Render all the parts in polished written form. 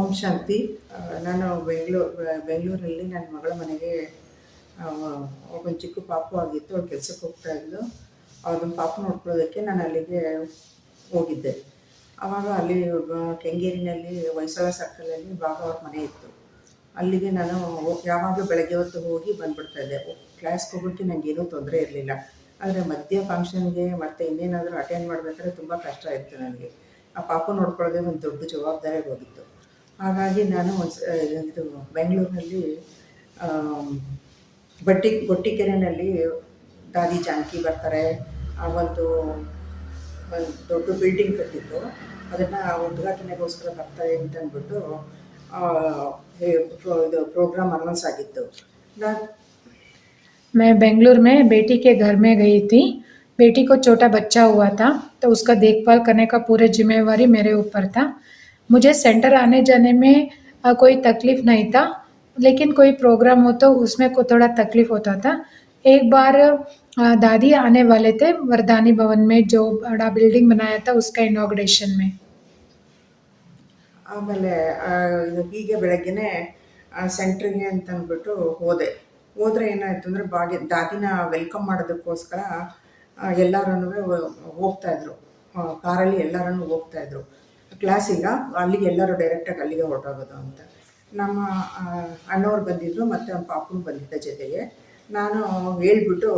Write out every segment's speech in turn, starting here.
ಓಂ ಶಾಂತಿ. ನಾನು ಬೆಂಗಳೂರಲ್ಲಿ ನನ್ನ ಮಗಳ ಮನೆಗೆ ಒಂದು ಚಿಕ್ಕ ಪಾಪು ಆಗಿತ್ತು. ಅವ್ಳು ಕೆಲ್ಸಕ್ಕೆ ಹೋಗ್ತಾ ಇದ್ಲು. ಅವ್ಳದೊಂದು ಪಾಪು ನೋಡ್ಕೊಳ್ಳೋದಕ್ಕೆ ನಾನು ಅಲ್ಲಿಗೆ ಹೋಗಿದ್ದೆ. ಆವಾಗ ಅಲ್ಲಿ ಕೆಂಗೇರಿನಲ್ಲಿ ಹೊಯ್ಸಳ ಸರ್ಕಲಲ್ಲಿ ಬಾಬಾ ಅವ್ರ ಮನೆ ಇತ್ತು. ಅಲ್ಲಿಗೆ ನಾನು ಯಾವಾಗಲೂ ಬೆಳಗ್ಗೆ ಹೊತ್ತು ಹೋಗಿ ಬಂದುಬಿಡ್ತಾಯಿದ್ದೆ. ಕ್ಲಾಸ್ಗೆ ಹೋಗೋಕ್ಕೆ ನನಗೇನೂ ತೊಂದರೆ ಇರಲಿಲ್ಲ. ಆದರೆ ಮಧ್ಯ ಫಂಕ್ಷನ್ಗೆ ಮತ್ತು ಇನ್ನೇನಾದರೂ ಅಟೆಂಡ್ ಮಾಡಬೇಕಾದ್ರೆ ತುಂಬ ಕಷ್ಟ ಇತ್ತು ನನಗೆ. ಆ ಪಾಪು ನೋಡ್ಕೊಳ್ಳೋದೇ ಒಂದು ದೊಡ್ಡ ಜವಾಬ್ದಾರಿ ಹೋಗಿತ್ತು. ಹಾಗಾಗಿ ನಾನು ಇದು ಬೆಂಗಳೂರಿನಲ್ಲಿ ಗೊಟ್ಟಿಕೆರೆಯಲ್ಲಿ ದಾದಿ ಜಾನಕಿ ಬರ್ತಾರೆ. ಆ ಒಂದು ದೊಡ್ಡ ಬಿಲ್ಡಿಂಗ್ ಕಟ್ಟಿದ್ದು, ಅದನ್ನು ಉದ್ಘಾಟನೆಗೋಸ್ಕರ ಬರ್ತಾರೆ ಅಂತ ಅಂದ್ಬಿಟ್ಟು ಇದು ಪ್ರೋಗ್ರಾಮ್ ಅನೌನ್ಸ್ ಆಗಿತ್ತು. मैं बेंगलुरु में बेटी के घर में गई थी. बेटी को छोटा बच्चा हुआ था, तो उसका देखभाल करने का पूरी जिम्मेवारी मेरे ऊपर था. मुझे सेंटर आने जाने में कोई तकलीफ़ नहीं था, लेकिन कोई प्रोग्राम हो तो उसमें को थोड़ा तकलीफ़ होता था. एक बार दादी आने वाले थे वरदानी भवन में, जो बड़ा बिल्डिंग बनाया था उसका इनॉग्रेशन में. ಆಮೇಲೆ ಹೀಗೆ ಬೆಳಗ್ಗೆನೇ ಸೆಂಟ್ರಿಗೆ ಅಂತ ಅಂದ್ಬಿಟ್ಟು ಹೋದರೆ ಏನಾಯಿತು ಅಂದರೆ ದಾದಿನ ವೆಲ್ಕಮ್ ಮಾಡೋದಕ್ಕೋಸ್ಕರ ಎಲ್ಲರೂ ಹೋಗ್ತಾಯಿದ್ರು. ಕಾರಲ್ಲಿ ಎಲ್ಲರೂ ಹೋಗ್ತಾಯಿದ್ರು. ಕ್ಲಾಸಿಲ್ಲ, ಅಲ್ಲಿಗೆ ಎಲ್ಲರೂ ಡೈರೆಕ್ಟಾಗಿ ಅಲ್ಲಿಗೆ ಹೊರಟೋಗೋದು ಅಂತ. ನಮ್ಮ ಅಣ್ಣವ್ರು ಬಂದಿದ್ದರು ಮತ್ತು ನಮ್ಮ ಪಾಪು ಬಂದಿದ್ದ ಜೊತೆಗೆ. ನಾನು ಹೇಳ್ಬಿಟ್ಟು,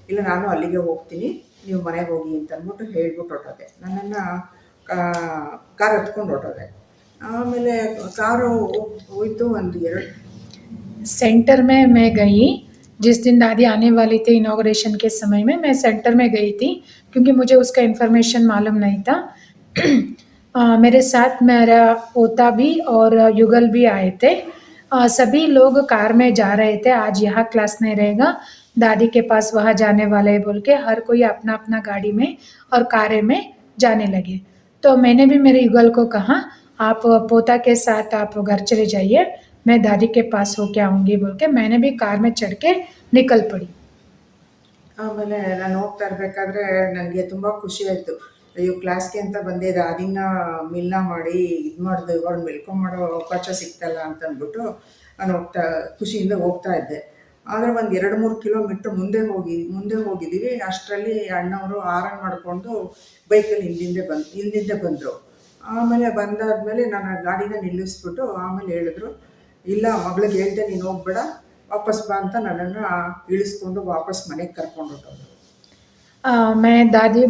ಇಲ್ಲ ನಾನು ಅಲ್ಲಿಗೆ ಹೋಗ್ತೀನಿ, ನೀವು ಮನೆಗೆ ಹೋಗಿ ಅಂತ ಅಂದ್ಬಿಟ್ಟು ಹೇಳ್ಬಿಟ್ಟು ಹೊರಟೋದೆ. ನನ್ನನ್ನು ಕಾರ್ ಹತ್ಕೊಂಡು ಹೊರಟೋದೆ. ಆಮೇಲೆ ಕಾರು ಹೋಯ್ತು ಒಂದು 2 सेंटर में मैं गई. जिस दिन दादी आने वाली थी इनॉग्रेशन के समय में, मैं सेंटर में गई थी क्योंकि मुझे उसका इन्फॉर्मेशन मालूम नहीं था. मेरे साथ मेरा पोता भी और युगल भी आए थे. सभी लोग कार में जा रहे थे. आज यहाँ क्लास नहीं रहेगा, दादी के पास वहाँ जाने वाले बोल के हर कोई अपना अपना गाड़ी में और कारे में जाने लगे. तो मैंने भी मेरे युगल को कहा, आप पोता के साथ आप घर चले जाइए, मैं दादी के पास होके आऊँगी बोल के मैंने भी कार में चढ़ के निकल पड़ी. ಆಮೇಲೆ ನಾನು ಹೋಗ್ತಾ ಇರಬೇಕಾದ್ರೆ ನನಗೆ ತುಂಬ ಖುಷಿ ಆಯಿತು. ಅಯ್ಯೋ, ಕ್ಲಾಸ್ಗೆ ಅಂತ ಬಂದೆ, ದಾದಿನ ಮಿಲ್ನ ಮಾಡಿ ಇದು ಮಾಡಿದೆ, ಅವ್ರನ್ನ ವೆಲ್ಕಮ್ ಮಾಡೋ ಅವಕಾಶ ಸಿಗ್ತಲ್ಲ ಅಂತ ಅಂದ್ಬಿಟ್ಟು ನಾನು ಖುಷಿಯಿಂದ ಹೋಗ್ತಾ ಇದ್ದೆ. ಆದರೆ ಒಂದು 2-3 ಕಿಲೋಮೀಟ್ರ್ ಮುಂದೆ ಹೋಗಿದ್ದೀವಿ. ಅಷ್ಟರಲ್ಲಿ ಅಣ್ಣವರು ಆರನ್ ಮಾಡಿಕೊಂಡು ಬೈಕಲ್ಲಿ ಹಿಂದಿಂದೆ ಬಂದರು. ಆಮೇಲೆ ಬಂದಾದಮೇಲೆ ನಾನು ಗಾಡಿನ ನಿಲ್ಲಿಸ್ಬಿಟ್ಟು ಆಮೇಲೆ ಹೇಳಿದ್ರು, ಇಲ್ಲ ಮಗಳಿಗೆ ಹೇಳ್ದೆ ನೀನು ಹೋಗ್ಬೇಡ, ವಾಪಸ್ ಬಾ ಅಂತ ನನ್ನನ್ನು ಇಳಿಸ್ಕೊಂಡು ವಾಪಸ್ ಮನೆಗೆ ಕರ್ಕೊಂಡು ಹೊರಟೋದು.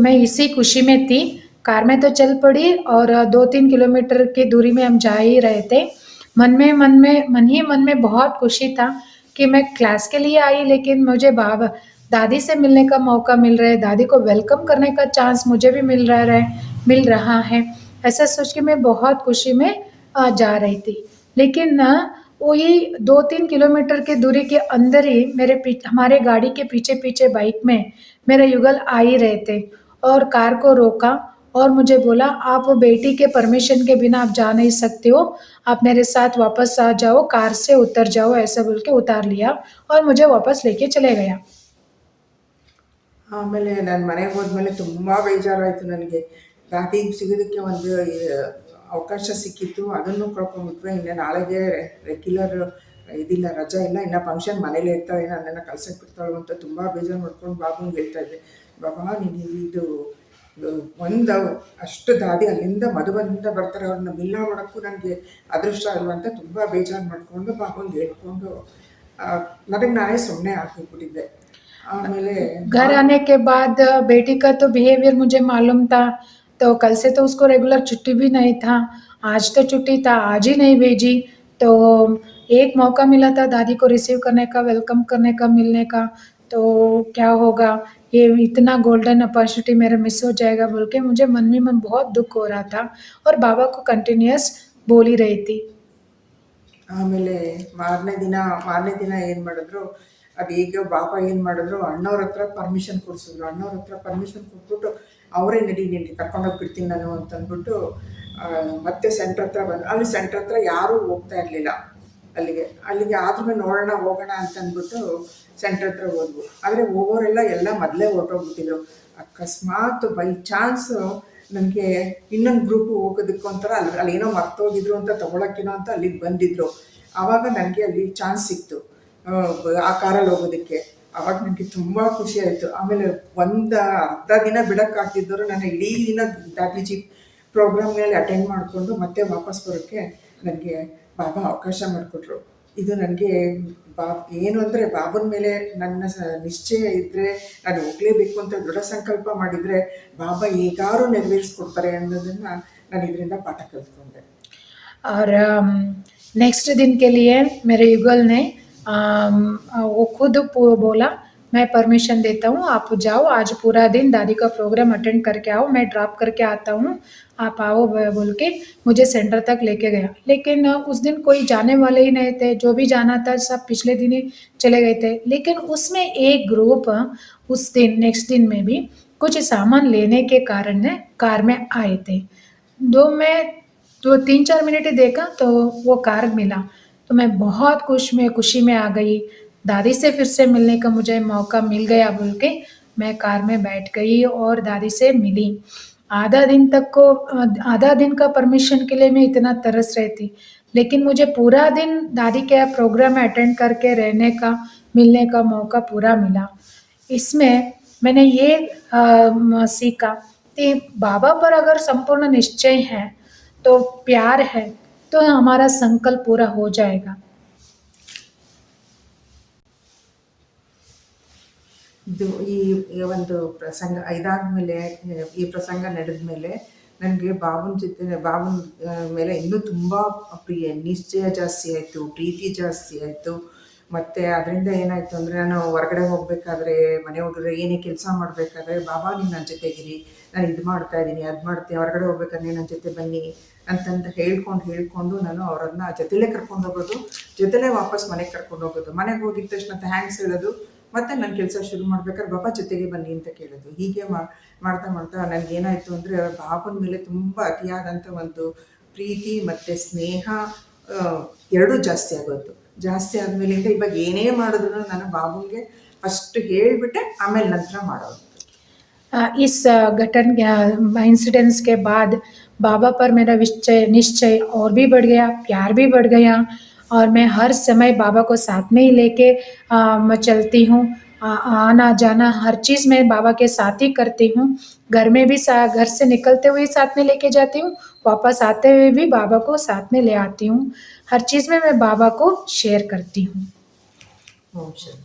मैं इसी खुशी में थी. कार में तो चल पड़ी और 2-3 किलोमीटर की दूरी में हम जा ही रहे थे. मन में बहुत खुशी था कि मैं क्लास के लिए आई, लेकिन मुझे दादी से मिलने का मौका मिल रहा है, दादी को वेलकम करने का चांस मुझे भी मिल रहा है. ऐसा सोच के मैं बहुत खुशी में जा रही थी. लेकिन वही 2-3 किलोमीटर की दूरी के अंदर ही हमारे गाड़ी के पीछे बाइक में मेरे युगल आ ही रहे थे और कार को रोका और मुझे बोला, आप बेटी के परमिशन के बिना आप जा नहीं सकते हो, आप मेरे साथ वापस आ जाओ, कार से उतर जाओ, ऐसा बोल के उतार लिया और मुझे वापस लेके चले गया. ಆಮೇಲೆ ನಾನು ಮನೆಗೆ ಹೋದ್ಮೇಲೆ ತುಂಬ ಬೇಜಾರಾಯಿತು ನನಗೆ. ದಾದಿಗೆ ಸಿಗೋದಕ್ಕೆ ಒಂದು ಅವಕಾಶ ಸಿಕ್ಕಿತ್ತು, ಅದನ್ನು ಕಳ್ಕೊಂಡ್ಬಿಟ್ವೆ. ಇನ್ನು ನಾಳೆಗೆ ರೆಗ್ಯುಲರ್ ಇದಿಲ್ಲ, ರಜಾ ಇಲ್ಲ, ಇನ್ನು ಫಂಕ್ಷನ್ ಮನೇಲೇ ಇರ್ತಾಳೆ, ನನ್ನನ್ನು ಕಳ್ಸಕ್ಕೆ ಬಿಡ್ತಾಳು ಅಂತ ತುಂಬ ಬೇಜಾರು ಮಾಡ್ಕೊಂಡು ಬಾಬುಂಗೆ ಹೇಳ್ತಾಯಿದ್ದೆ. ಬಾಬಾ ನೀನು ಇದು ಒಂದು ಅಷ್ಟು ದಾದಿ ಅಲ್ಲಿಂದ ಮಧುಬನಿಂದ ಬರ್ತಾರೆ, ಅವ್ರನ್ನ ಮಿಲ್ಲ ಮಾಡೋಕ್ಕೂ ನನಗೆ ಅದೃಷ್ಟ ಅಲ್ವ ಅಂತ ತುಂಬ ಬೇಜಾರು ಮಾಡಿಕೊಂಡು ಬಾಬುಂಗೆ ಹೇಳ್ಕೊಂಡು ನನಗೆ ನಾನೇ ಸುಮ್ಮನೆ ಹಾಕಿಬಿಟ್ಟಿದ್ದೆ. ಆಮೇಲೆ घर आने के बाद बेटी का तो बिहेवियर मुझे मालूम था, तो कल से तो उसको रेगुलर छुट्टी भी नहीं था. आज तो छुट्टी था, आज ही नहीं भेजी. तो एक मौका मिला था दादी को रिसीव करने का, वेलकम करने का, मिलने का. तो क्या होगा, ये इतना गोल्डन अपॉर्चुनिटी मेरा मिस हो जाएगा बोल के मुझे मन में बहुत दुख हो रहा था और बाबा को कंटिन्यूस बोल ही रही थी. ಆಮೇಲೆ ಮಾರನೇ ದಿನ ಏನು ಮಾಡಿದ್ರು, ಅದು ಈಗ ಬಾಬಾ ಏನು ಮಾಡಿದ್ರು, ಅಣ್ಣವ್ರ ಹತ್ರ ಪರ್ಮಿಷನ್ ಕೊಡಿಸಿದ್ರು. ಅಣ್ಣವ್ರ ಹತ್ರ ಪರ್ಮಿಷನ್ ಕೊಟ್ಬಿಟ್ಟು ಅವರೇ ನಡಿ ನಿನಗೆ ಕರ್ಕೊಂಡೋಗಿ ಬಿಡ್ತೀನಿ ನಾನು ಅಂತಂದ್ಬಿಟ್ಟು ಮತ್ತೆ ಸೆಂಟ್ರ್ ಹತ್ರ ಬಂದು, ಅಲ್ಲಿ ಸೆಂಟ್ರ್ ಹತ್ರ ಯಾರೂ ಹೋಗ್ತಾ ಇರಲಿಲ್ಲ. ಅಲ್ಲಿಗೆ ಆದ್ರೂ ಹೋಗೋಣ ಅಂತಂದ್ಬಿಟ್ಟು ಸೆಂಟ್ರ್ ಹತ್ರ ಹೋದ್ವು. ಆದರೆ ಹೋಗೋರೆಲ್ಲ ಮೊದಲೇ ಹೊರಟೋಗ್ಬಿಟ್ಟಿದ್ರು. ಅಕಸ್ಮಾತ್ ಬೈ ಚಾನ್ಸು ನನಗೆ ಇನ್ನೊಂದು ಗ್ರೂಪು ಹೋಗೋದಕ್ಕೆ ಒಂಥರ ಅಲ್ಲೇನೋ ಮರ್ತೋಗಿದ್ರು ಅಂತ ತೊಗೊಳಕ್ಕೇನೋ ಅಂತ ಅಲ್ಲಿಗೆ ಬಂದಿದ್ದರು. ಆವಾಗ ನನಗೆ ಅಲ್ಲಿ ಚಾನ್ಸ್ ಸಿಕ್ತು ಆ ಕಾರಲ್ಲಿ ಹೋಗೋದಕ್ಕೆ. ಆವಾಗ ನನಗೆ ತುಂಬ ಖುಷಿ ಆಯಿತು. ಆಮೇಲೆ ಒಂದು ಅರ್ಧ ದಿನ ಬಿಡೋಕ್ಕಾಗ್ತಿದ್ದವರು ನಾನು ಇಡೀ ದಿನ ದಾದಿಜಿ ಪ್ರೋಗ್ರಾಮ್ನಲ್ಲಿ ಅಟೆಂಡ್ ಮಾಡಿಕೊಂಡು ಮತ್ತೆ ವಾಪಸ್ ಬರೋಕ್ಕೆ ನನಗೆ ಬಾಬಾ ಅವಕಾಶ ಮಾಡಿಕೊಟ್ರು. ಇದು ನನಗೆ ಏನು ಅಂದರೆ ಬಾಬನ ಮೇಲೆ ನನ್ನ ನಿಶ್ಚಯ ಇದ್ದರೆ, ನಾನು ಹೋಗಲೇಬೇಕು ಅಂತ ದೃಢ ಸಂಕಲ್ಪ ಮಾಡಿದರೆ ಬಾಬಾ ಹೇಗಾರು ನೆರವೇರಿಸ್ಕೊಡ್ತಾರೆ ಅನ್ನೋದನ್ನು ನಾನು ಇದರಿಂದ ಪಾಠ ಕಲಿತ್ಕೊಂಡೆ. और नेक्स्ट दिन के लिए मेरे युगल ने वो खुद बोला, मैं परमिशन देता हूँ, आप जाओ आज पूरा दिन दादी का प्रोग्राम अटेंड करके आओ, मैं ड्रॉप करके आता हूँ, आप आओ बोल के मुझे सेंटर तक लेके गया. लेकिन उस दिन कोई जाने वाले ही नहीं थे, जो भी जाना था सब पिछले दिन ही चले गए थे. लेकिन उसमें एक ग्रुप उस दिन नेक्स्ट दिन में भी कुछ सामान लेने के कारण कार में आए थे. मैं 3-4 मिनट ही देखा तो वो कार मिला, तो मैं बहुत खुशी में आ गई. दादी से फिर से मिलने का मुझे मौका मिल गया बोल के मैं कार में बैठ गई और दादी से मिली. आधा दिन का परमिशन के लिए मैं इतना तरस रही थी, लेकिन मुझे पूरा दिन दादी के प्रोग्राम में अटेंड करके रहने का मिलने का मौका पूरा मिला. इसमें मैंने ये सीखा कि बाबा पर अगर संपूर्ण निश्चय है तो प्यार है तो हमारा संकल्प पूरा हो जाएगा. ಇದು ಈ ಒಂದು ಪ್ರಸಂಗ ಇದಾದಮೇಲೆ, ಈ ಪ್ರಸಂಗ ನಡೆದ ಮೇಲೆ ನನಗೆ ಬಾಬನ ಮೇಲೆ ಇನ್ನೂ ತುಂಬ ನಿಶ್ಚಯ ಜಾಸ್ತಿ ಆಯಿತು, ಪ್ರೀತಿ ಜಾಸ್ತಿ ಆಯಿತು. ಮತ್ತು ಅದರಿಂದ ಏನಾಯಿತು ಅಂದರೆ, ನಾನು ಹೊರಗಡೆ ಹೋಗಬೇಕಾದ್ರೆ, ಮನೆ ಹೋಗಿದ್ರೆ, ಏನೇ ಕೆಲಸ ಮಾಡಬೇಕಾದ್ರೆ ಬಾಬಾ ನೀವು ನನ್ನ ಜೊತೆಗಿರಿ, ನಾನು ಇದು ಮಾಡ್ತಾಯಿದ್ದೀನಿ, ಅದು ಮಾಡ್ತೀನಿ, ಹೊರಗಡೆ ಹೋಗ್ಬೇಕಾದ್ರೆ ನನ್ನ ಜೊತೆ ಬನ್ನಿ ಅಂತಂದು ಹೇಳ್ಕೊಂಡು ನಾನು ಅವರನ್ನು ಜೊತೆಲೇ ಕರ್ಕೊಂಡು ಹೋಗೋದು, ಜೊತೆಲೇ ವಾಪಸ್ ಮನೆಗೆ ಕರ್ಕೊಂಡು ಹೋಗೋದು. ಮನೆಗೆ ಹೋಗಿದ ತಕ್ಷಣ ಥ್ಯಾಂಕ್ಸ್ ಹೇಳೋದು, ಮತ್ತು ನನ್ನ ಕೆಲಸ ಶುರು ಮಾಡ್ಬೇಕಾದ್ರೆ ಬಾಬಾ ಜೊತೆಗೆ ಬನ್ನಿ ಅಂತ ಕೇಳೋದು. ಹೀಗೆ ಮಾಡ್ತಾ ನನಗೇನಾಯಿತು ಅಂದರೆ, ಬಾಬನ ಮೇಲೆ ತುಂಬ ಅತಿಯಾದಂಥ ಒಂದು ಪ್ರೀತಿ ಮತ್ತು ಸ್ನೇಹ ಎರಡೂ ಜಾಸ್ತಿ ಆಗೋದು. ಜಾಸ್ತಿ ಆದಮೇಲಿಂದ ಇವಾಗ ಏನೇ ಮಾಡಿದ್ರು ನಾನು ಬಾಬನಿಗೆ ಫಸ್ಟ್ ಹೇಳಿಬಿಟ್ಟೆ ಆಮೇಲೆ ನಂತರ ಮಾಡೋದು. इस इंसिडेंस के बाद बाबा पर मेरा निश्चय और भी बढ़ गया, प्यार भी बढ़ गया और मैं हर समय बाबा को साथ में ही लेके मैं चलती हूँ. आना जाना हर चीज़ मैं बाबा के साथ ही करती हूँ. घर में भी घर से निकलते हुए साथ में लेके जाती हूँ, वापस आते हुए भी बाबा को साथ में ले आती हूँ. हर चीज़ में मैं बाबा को शेयर करती हूँ. ಓಂ ಶಾಂತಿ.